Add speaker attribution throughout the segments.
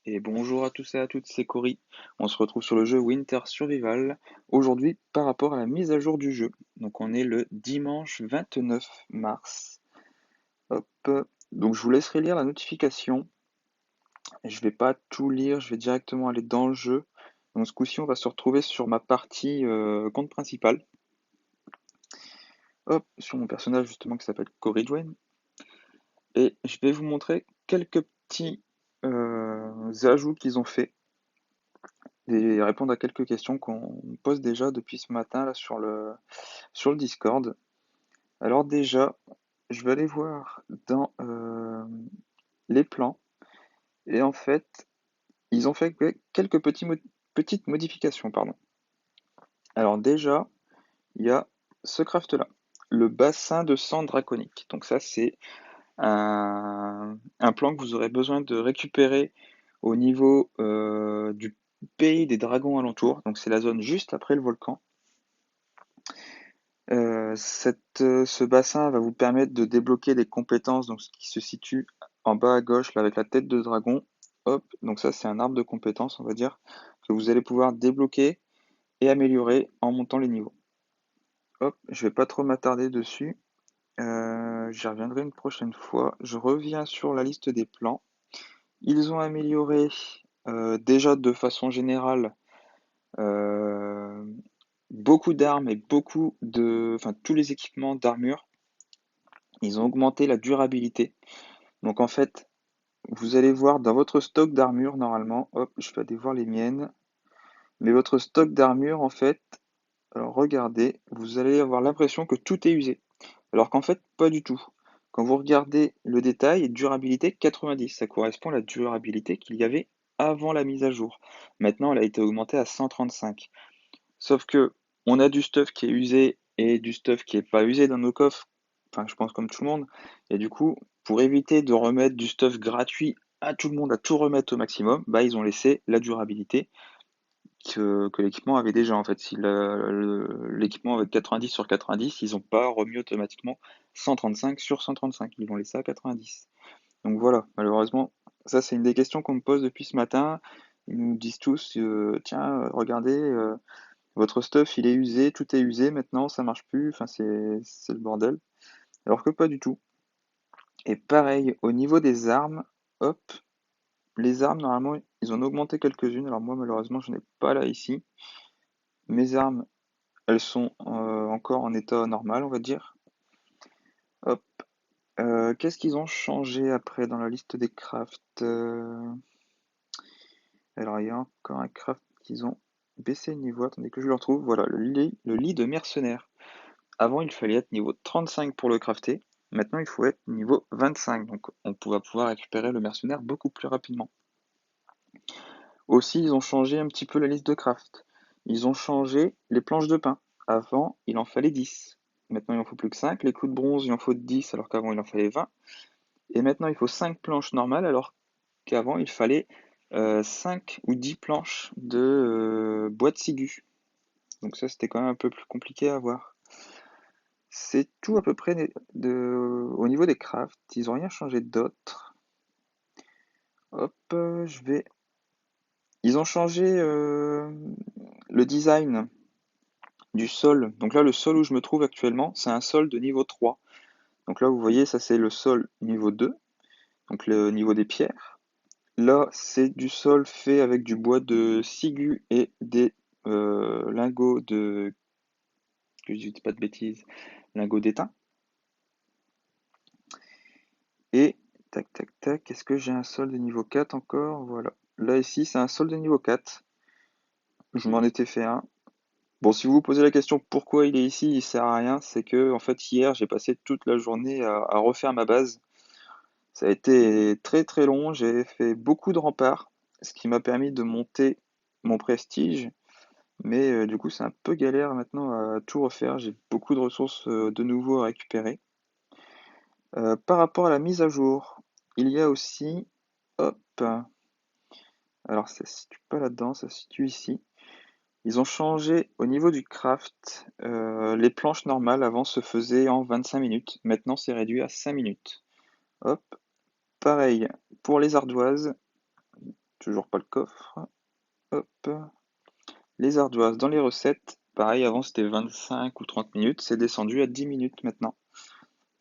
Speaker 1: Et bonjour à tous et à toutes, c'est Cory. On se retrouve sur le jeu Winter Survival. Aujourd'hui, par rapport à la mise à jour du jeu. Donc on est le dimanche 29 mars. Hop. Donc je vous laisserai lire la notification. Je vais pas tout lire, je vais directement aller dans le jeu. Donc ce coup-ci, on va se retrouver sur ma partie compte principal. Hop, sur mon personnage justement qui s'appelle Cory Dwayne. Et je vais vous montrer quelques petits ajouts qu'ils ont fait et répondre à quelques questions qu'on me pose déjà depuis ce matin là sur le Discord. Alors déjà, je vais aller voir dans les plans et en fait, ils ont fait quelques petites modifications, pardon. Alors déjà, il y a ce craft là, le bassin de sang draconique. Donc ça, c'est un plan que vous aurez besoin de récupérer au niveau du pays des dragons alentours. Donc c'est la zone juste après le volcan. Ce bassin va vous permettre de débloquer des compétences donc, qui se situe en bas à gauche là, avec la tête de dragon. Hop, donc ça c'est un arbre de compétences, on va dire, que vous allez pouvoir débloquer et améliorer en montant les niveaux. Hop, je vais pas trop m'attarder dessus. J'y reviendrai une prochaine fois. Je reviens sur la liste des plans. Ils ont amélioré déjà de façon générale euh, beaucoup d'armes et enfin tous les équipements d'armure. Ils ont augmenté la durabilité. Donc en fait, vous allez voir dans votre stock d'armure normalement, hop, je vais aller voir les miennes, mais votre stock d'armure en fait, alors regardez, vous allez avoir l'impression que tout est usé. Alors qu'en fait, pas du tout. Quand vous regardez le détail, durabilité 90, ça correspond à la durabilité qu'il y avait avant la mise à jour. Maintenant, elle a été augmentée à 135. Sauf que on a du stuff qui est usé et du stuff qui est pas usé dans nos coffres. Enfin, je pense comme tout le monde. Et du coup, pour éviter de remettre du stuff gratuit à tout le monde, à tout remettre au maximum, bah ils ont laissé la durabilité que l'équipement avait déjà. En fait, si l'équipement avait 90 sur 90, ils n'ont pas remis automatiquement 135 sur 135. Ils vont laisser à 90. Donc voilà, malheureusement, ça c'est une des questions qu'on me pose depuis ce matin. Ils nous disent tous, tiens, regardez, votre stuff, il est usé, tout est usé maintenant, ça marche plus, enfin c'est le bordel. Alors que pas du tout. Et pareil, au niveau des armes, hop, les armes, normalement, ils ont augmenté quelques-unes. Alors moi, malheureusement, je n'ai pas là ici. Mes armes, elles sont encore en état normal, on va dire. Hop. Qu'est-ce qu'ils ont changé après dans la liste des crafts? Alors, il y a encore un craft qu'ils ont baissé le niveau. Attendez que je le retrouve. Voilà, le lit de mercenaire. Avant, il fallait être niveau 35 pour le crafter. Maintenant, il faut être niveau 25. Donc, on va pouvoir récupérer le mercenaire beaucoup plus rapidement. Aussi, ils ont changé un petit peu la liste de craft. Ils ont changé les planches de pain. Avant, il en fallait 10. Maintenant, il en faut plus que 5. Les coups de bronze, il en faut 10 alors qu'avant, il en fallait 20. Et maintenant, il faut 5 planches normales alors qu'avant, il fallait 5 ou 10 planches de bois de ciguë. Donc ça, c'était quand même un peu plus compliqué à avoir. C'est tout à peu près au niveau des crafts. Ils n'ont rien changé d'autre. Hop, je vais. Ils ont changé le design du sol. Donc là, le sol où je me trouve actuellement, c'est un sol de niveau 3. Donc là, vous voyez, ça c'est le sol niveau 2, donc le niveau des pierres. Là, c'est du sol fait avec du bois de ciguë et des lingots que je dis pas de bêtises, lingots d'étain. Et tac, tac, tac, est-ce que j'ai un sol de niveau 4 encore? Voilà. Là, ici, c'est un sol de niveau 4. Je m'en étais fait un. Bon, si vous vous posez la question pourquoi il est ici, il sert à rien, c'est que en fait hier j'ai passé toute la journée à refaire ma base. Ça a été très très long, j'ai fait beaucoup de remparts, ce qui m'a permis de monter mon prestige, mais du coup c'est un peu galère maintenant à tout refaire, j'ai beaucoup de ressources de nouveau à récupérer. Par rapport à la mise à jour, il y a aussi, hop, alors ça se situe pas là-dedans, ça se situe ici. Ils ont changé au niveau du craft. Les planches normales avant se faisaient en 25 minutes. Maintenant, c'est réduit à 5 minutes. Hop, pareil pour les ardoises. toujours pas le coffre. Hop. Les ardoises dans les recettes, pareil, avant c'était 25 ou 30 minutes, c'est descendu à 10 minutes maintenant.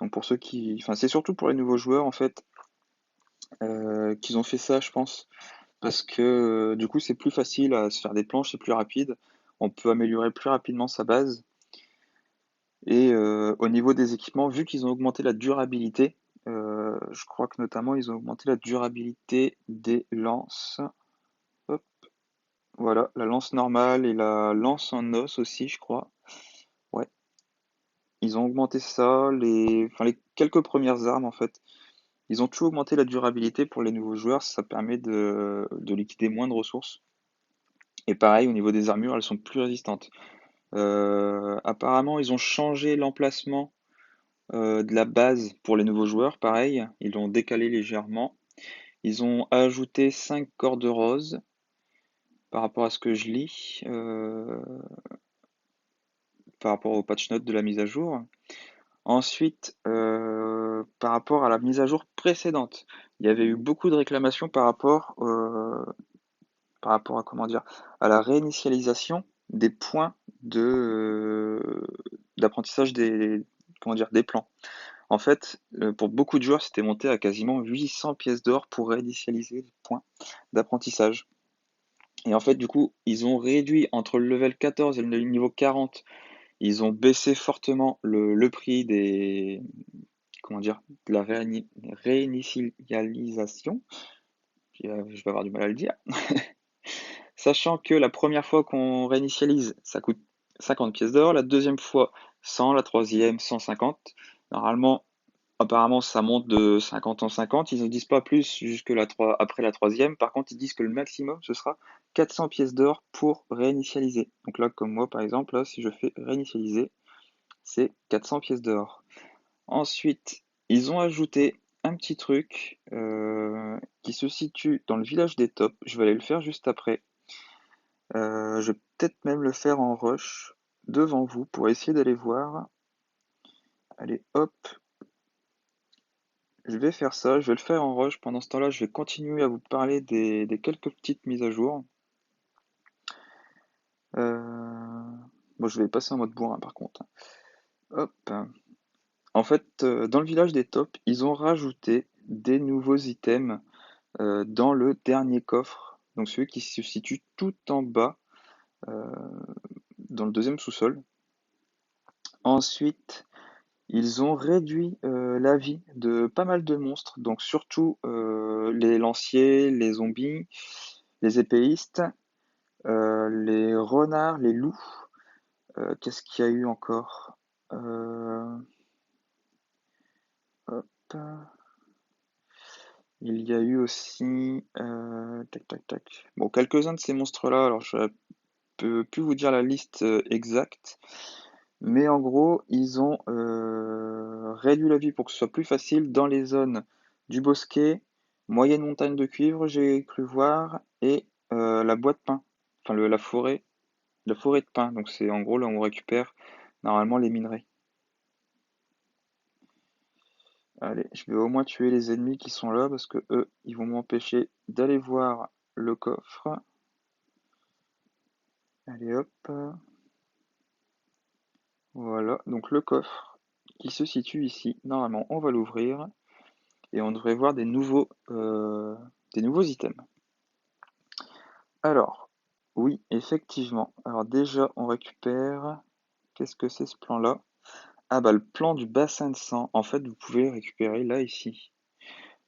Speaker 1: Donc pour ceux qui... Enfin, c'est surtout pour les nouveaux joueurs, en fait, qu'ils ont fait ça, je pense. Parce que du coup, c'est plus facile à se faire des planches, c'est plus rapide. On peut améliorer plus rapidement sa base. Et au niveau des équipements, vu qu'ils ont augmenté la durabilité, je crois que notamment ils ont augmenté la durabilité des lances. Hop, voilà, la lance normale et la lance en os aussi, je crois. Ouais, ils ont augmenté ça, enfin, les quelques premières armes en fait. Ils ont tout augmenté la durabilité pour les nouveaux joueurs, ça permet de liquider moins de ressources. Et pareil, au niveau des armures, elles sont plus résistantes. Apparemment, ils ont changé l'emplacement de la base pour les nouveaux joueurs, pareil, ils l'ont décalé légèrement. Ils ont ajouté 5 cordes roses par rapport à ce que je lis, par rapport au patch note de la mise à jour. Ensuite, par rapport à la mise à jour précédente, il y avait eu beaucoup de réclamations par rapport à comment dire, à la réinitialisation des points d'apprentissage des comment dire, des plans. En fait, pour beaucoup de joueurs, c'était monté à quasiment 800 pièces d'or pour réinitialiser les points d'apprentissage. Et en fait, du coup, ils ont réduit entre le level 14 et le niveau 40, ils ont baissé fortement le prix des, comment dire, de la réinitialisation. Je vais avoir du mal à le dire. Sachant que la première fois qu'on réinitialise, ça coûte 50 pièces d'or, la deuxième fois 100, la troisième 150. Normalement, apparemment, ça monte de 50 en 50. Ils ne disent pas plus après la troisième. Par contre, ils disent que le maximum, ce sera 400 pièces d'or pour réinitialiser. Donc là, comme moi, par exemple, là, si je fais réinitialiser, c'est 400 pièces d'or. Ensuite, ils ont ajouté un petit truc qui se situe dans le village des tops. Je vais aller le faire juste après. Je vais peut-être même le faire en rush devant vous pour essayer d'aller voir. Allez, hop, je vais faire ça, je vais le faire en rush. Pendant ce temps-là, je vais continuer à vous parler des quelques petites mises à jour. Bon, je vais passer en mode bourrin par contre. Hop. En fait, dans le village des tops, ils ont rajouté des nouveaux items dans le dernier coffre. Donc celui qui se situe tout en bas, euh, dans le deuxième sous-sol. Ensuite, ils ont réduit la vie de pas mal de monstres, donc surtout les lanciers, les zombies, les épéistes, les renards, les loups. Qu'est-ce qu'il y a eu encore? Hop. Il y a eu aussi... tac, tac, tac. Bon, quelques-uns de ces monstres-là, alors je ne peux plus vous dire la liste exacte, mais en gros, ils ont réduit la vie pour que ce soit plus facile dans les zones du bosquet, moyenne montagne de cuivre, j'ai cru voir, et la boîte de pain, enfin la forêt de pin. Donc c'est en gros là où on récupère normalement les minerais. Allez, je vais au moins tuer les ennemis qui sont là parce que eux, ils vont m'empêcher d'aller voir le coffre. Allez hop. Voilà, donc le coffre qui se situe ici. Normalement, on va l'ouvrir et on devrait voir des nouveaux items. Alors, oui, effectivement. Alors déjà, on récupère... Qu'est-ce que c'est ce plan-là? Ah bah le plan du bassin de sang. En fait, vous pouvez le récupérer là, ici.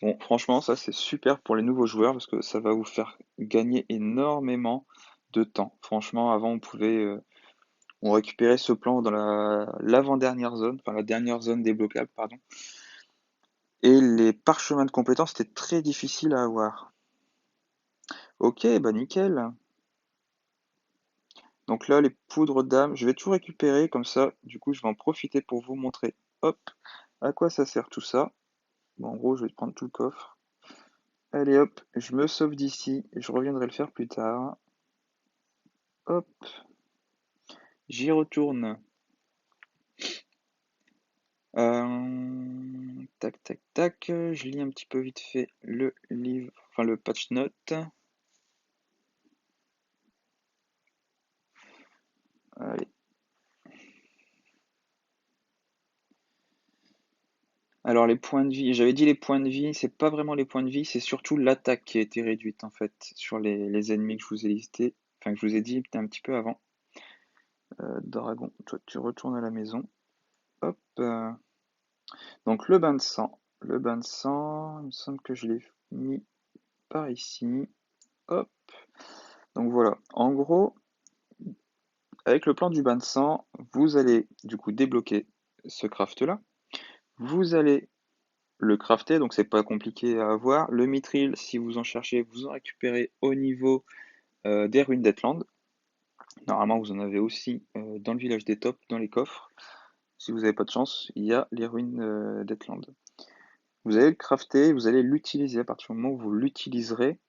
Speaker 1: Bon, franchement, ça c'est super pour les nouveaux joueurs parce que ça va vous faire gagner énormément de temps. Franchement, avant, on récupérait ce plan dans l'avant-dernière zone, enfin la dernière zone débloquable, pardon. Et les parchemins de compétences étaient très difficiles à avoir. Ok, bah nickel. Donc là, les poudres d'âme, je vais tout récupérer comme ça. Du coup, je vais en profiter pour vous montrer. Hop, à quoi ça sert tout ça? Bon, en gros, je vais prendre tout le coffre. Allez hop, je me sauve d'ici et je reviendrai le faire plus tard. Hop, j'y retourne. Tac, tac, tac. Je lis un petit peu vite fait le livre, enfin le patch note. Allez. Alors les points de vie, j'avais dit les points de vie, c'est pas vraiment les points de vie, c'est surtout l'attaque qui a été réduite en fait sur les ennemis que je vous ai listés, enfin que je vous ai dit un petit peu avant. Dragon, toi tu retournes à la maison. Hop. Donc le bain de sang. Le bain de sang, il me semble que je l'ai mis par ici. Hop. Donc voilà. En gros, avec le plan du bain de sang, vous allez du coup débloquer ce craft là. Vous allez le crafter, donc c'est pas compliqué à avoir. Le mithril, si vous en cherchez, vous en récupérez au niveau des ruines d'Etland. Normalement, vous en avez aussi dans le village des tops, dans les coffres. Si vous n'avez pas de chance, il y a les ruines d'Etland. Vous allez le crafter, vous allez l'utiliser. À partir du moment où vous l'utiliserez,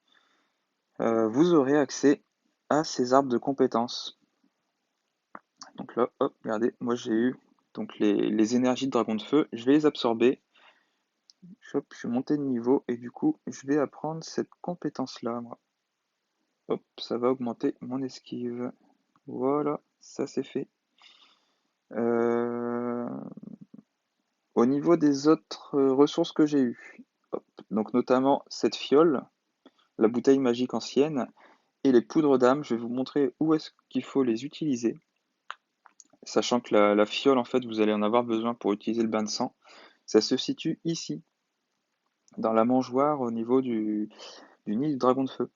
Speaker 1: vous aurez accès à ces arbres de compétences. Donc là, hop, regardez, moi j'ai eu donc les énergies de dragon de feu, je vais les absorber. Hop, je suis monté de niveau et du coup, je vais apprendre cette compétence-là, moi. Hop, ça va augmenter mon esquive. Voilà, ça c'est fait. Euh, Au niveau des autres ressources que j'ai eues, hop, donc notamment cette fiole, la bouteille magique ancienne et les poudres d'âme, je vais vous montrer où est-ce qu'il faut les utiliser. Sachant que la fiole, en fait, vous allez en avoir besoin pour utiliser le bain de sang. Ça se situe ici, dans la mangeoire au niveau du nid du dragon de feu.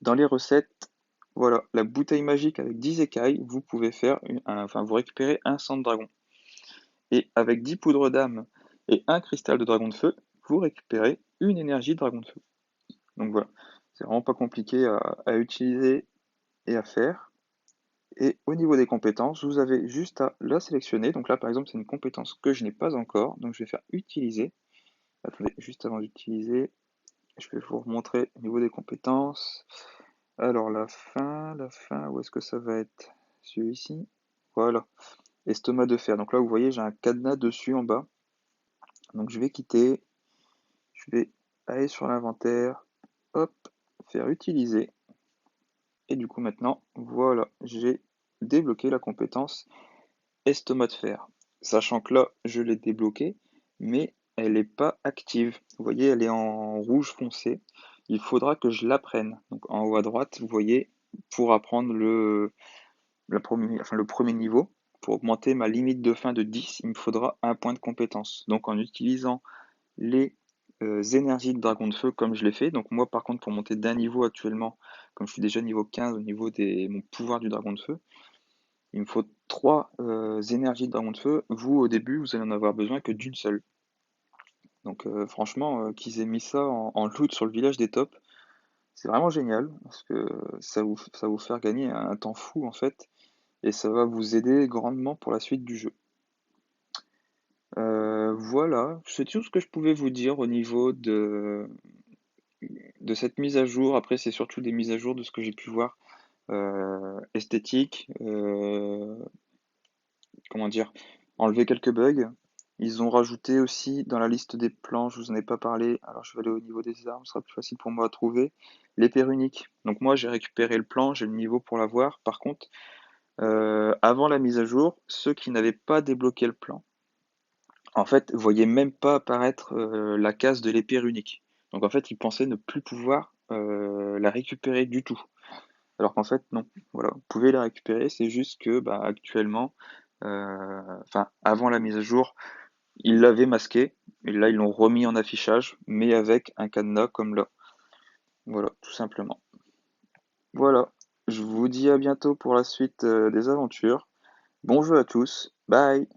Speaker 1: Dans les recettes, voilà, la bouteille magique avec 10 écailles, vous pouvez faire, enfin, vous récupérez un sang de dragon. Et avec 10 poudres d'âme et un cristal de dragon de feu, vous récupérez une énergie de dragon de feu. Donc voilà, c'est vraiment pas compliqué à utiliser et à faire. Et au niveau des compétences, vous avez juste à la sélectionner. Donc là, par exemple, c'est une compétence que je n'ai pas encore. Donc je vais faire utiliser. Attendez, juste avant d'utiliser, je vais vous remontrer au niveau des compétences. Alors la fin, où est-ce que ça va être? Celui-ci. Voilà. Estomac de fer. Donc là, vous voyez, j'ai un cadenas dessus en bas. Donc je vais quitter. Je vais aller sur l'inventaire. Hop, faire utiliser. Et du coup maintenant, voilà, j'ai débloqué la compétence estomac de fer. Sachant que là, je l'ai débloquée, mais elle n'est pas active. Vous voyez, elle est en rouge foncé. Il faudra que je l'apprenne. Donc en haut à droite, vous voyez, pour apprendre le premier niveau, pour augmenter ma limite de fin de 10, il me faudra un point de compétence. Donc en utilisant les énergies de dragon de feu comme je l'ai fait. Donc moi par contre pour monter d'un niveau actuellement, comme je suis déjà niveau 15 au niveau de mon pouvoir du dragon de feu, il me faut 3 énergies de dragon de feu. Vous au début vous allez en avoir besoin que d'une seule. Donc franchement qu'ils aient mis ça en loot sur le village des tops, c'est vraiment génial parce que ça va vous faire gagner un temps fou en fait et ça va vous aider grandement pour la suite du jeu. Voilà, c'est tout ce que je pouvais vous dire au niveau de cette mise à jour. Après, c'est surtout des mises à jour de ce que j'ai pu voir esthétique, comment dire, enlever quelques bugs. Ils ont rajouté aussi dans la liste des plans, je vous en ai pas parlé, alors je vais aller au niveau des armes, ce sera plus facile pour moi à trouver, l'épée runique. Donc moi j'ai récupéré le plan, j'ai le niveau pour l'avoir. Par contre, avant la mise à jour, ceux qui n'avaient pas débloqué le plan, en fait, voyaient même pas apparaître la case de l'épée runique. Donc en fait, ils pensaient ne plus pouvoir la récupérer du tout. Alors qu'en fait, non. Voilà, vous pouvez la récupérer, c'est juste que bah, actuellement, enfin avant la mise à jour, ils l'avaient masqué, et là ils l'ont remis en affichage, mais avec un cadenas comme là. Voilà, tout simplement. Voilà, je vous dis à bientôt pour la suite des aventures. Bon jeu à tous, bye!